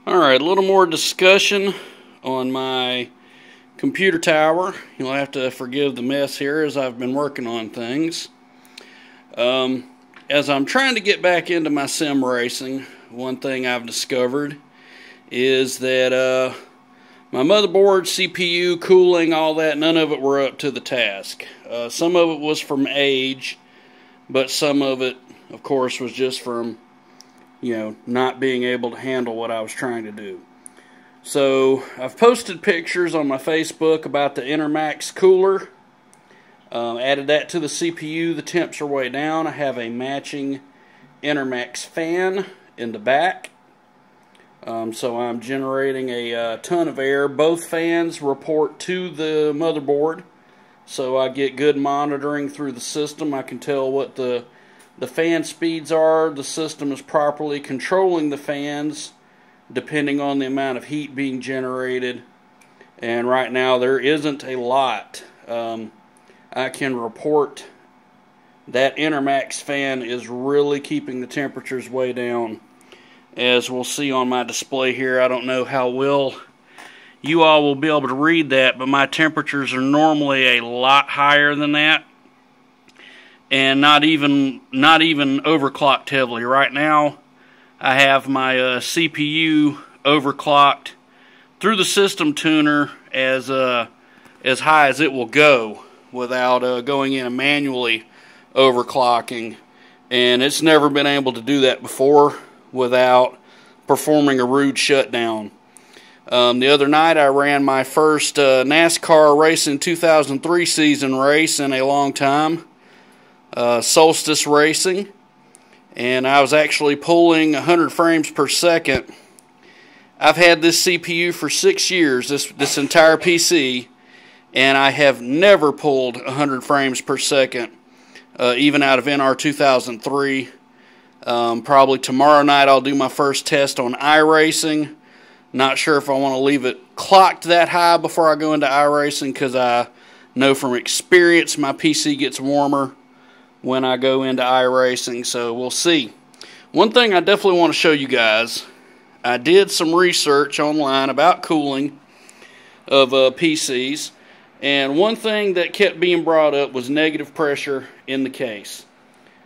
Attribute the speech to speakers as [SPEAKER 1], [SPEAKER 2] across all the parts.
[SPEAKER 1] Alright, a little more discussion on my computer tower. You'll have to forgive the mess here as I've been working on things. As I'm trying to get back into my sim racing, one thing I've discovered is that my motherboard, CPU, cooling, all that, none of it were up to the task. Some of it was from age, but some of it, of course, was just from not being able to handle what I was trying to do. So I've posted pictures on my Facebook about the Enermax cooler. Added that to the CPU. The temps are way down. I have a matching Enermax fan in the back. So I'm generating a ton of air. Both fans report to the motherboard, so I get good monitoring through the system. I can tell what the fan speeds are. The system is properly controlling the fans depending on the amount of heat being generated. And right now there isn't a lot. I can report that Enermax fan is really keeping the temperatures way down. As we'll see on my display here, I don't know how well you all will be able to read that, but my temperatures are normally a lot higher than that. And not even overclocked heavily. Right now, I have my CPU overclocked through the system tuner as high as it will go without going in and manually overclocking. And it's never been able to do that before without performing a rude shutdown. The other night, I ran my first NASCAR Racing 2003 season race in a long time. Solstice Racing, and I was actually pulling 100 frames per second. I've had this CPU for 6 years, this entire PC, and I have never pulled 100 frames per second, even out of NR 2003. Probably tomorrow night I'll do my first test on iRacing. Not sure if I want to leave it clocked that high before I go into iRacing, because I know from experience my PC gets warmer when I go into iRacing, so we'll see. One thing I definitely want to show you guys, I did some research online about cooling of PCs, and one thing that kept being brought up was negative pressure in the case.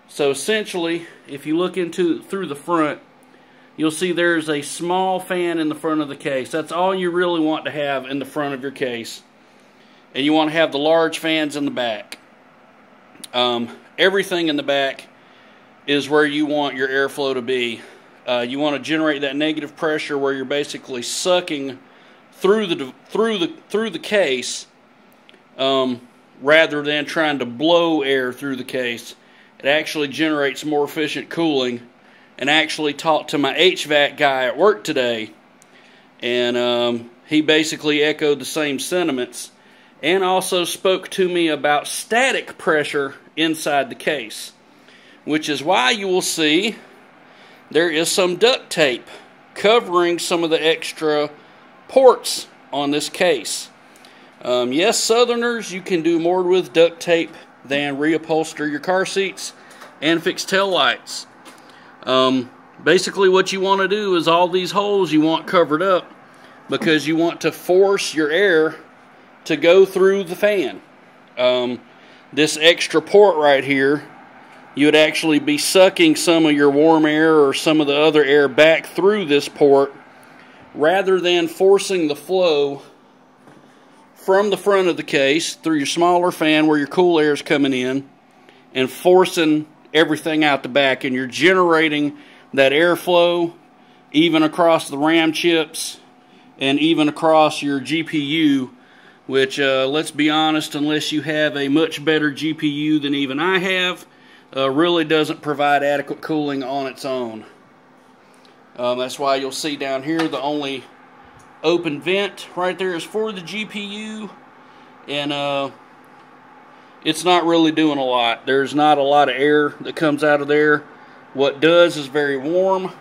[SPEAKER 1] So essentially, if you look through the front, you'll see there's a small fan in the front of the case. That's all you really want to have in the front of your case. And you want to have the large fans in the back. Everything in the back is where you want your airflow to be. You want to generate that negative pressure where you're basically sucking through the case, rather than trying to blow air through the case. It actually generates more efficient cooling. And I actually talked to my HVAC guy at work today, and he basically echoed the same sentiments, and also spoke to me about static pressure inside the case, which is why you will see there is some duct tape covering some of the extra ports on this case. Yes, Southerners, you can do more with duct tape than reupholster your car seats and fix tail lights. Basically what you want to do is all these holes you want covered up, because you want to force your air to go through the fan. This extra port right here, you would actually be sucking some of your warm air or some of the other air back through this port, rather than forcing the flow from the front of the case through your smaller fan where your cool air is coming in, and forcing everything out the back. And you're generating that airflow even across the RAM chips and even across your GPU, which, let's be honest, unless you have a much better GPU than even I have, really doesn't provide adequate cooling on its own. That's why you'll see down here the only open vent right there is for the GPU, and it's not really doing a lot. There's not a lot of air that comes out of there. What does is very warm,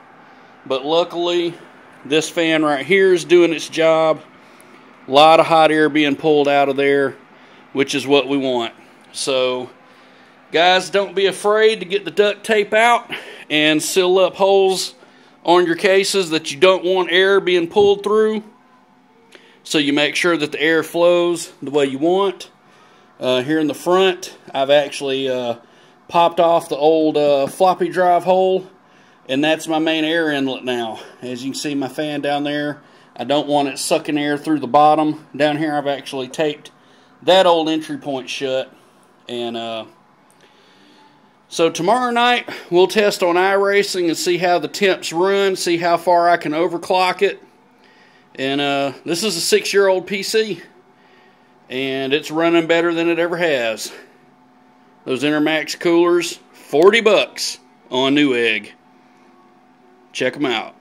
[SPEAKER 1] but luckily this fan right here is doing its job. A lot of hot air being pulled out of there, which is what we want. So guys, don't be afraid to get the duct tape out and seal up holes on your cases that you don't want air being pulled through. So you make sure that the air flows the way you want. Here in the front, I've actually popped off the old floppy drive hole, and that's my main air inlet now. As you can see, my fan down there, I don't want it sucking air through the bottom. Down here, I've actually taped that old entry point shut. And so tomorrow night, we'll test on iRacing and see how the temps run, see how far I can overclock it. And this is a 6-year-old PC, and it's running better than it ever has. Those Enermax coolers, $40 on Newegg. Check them out.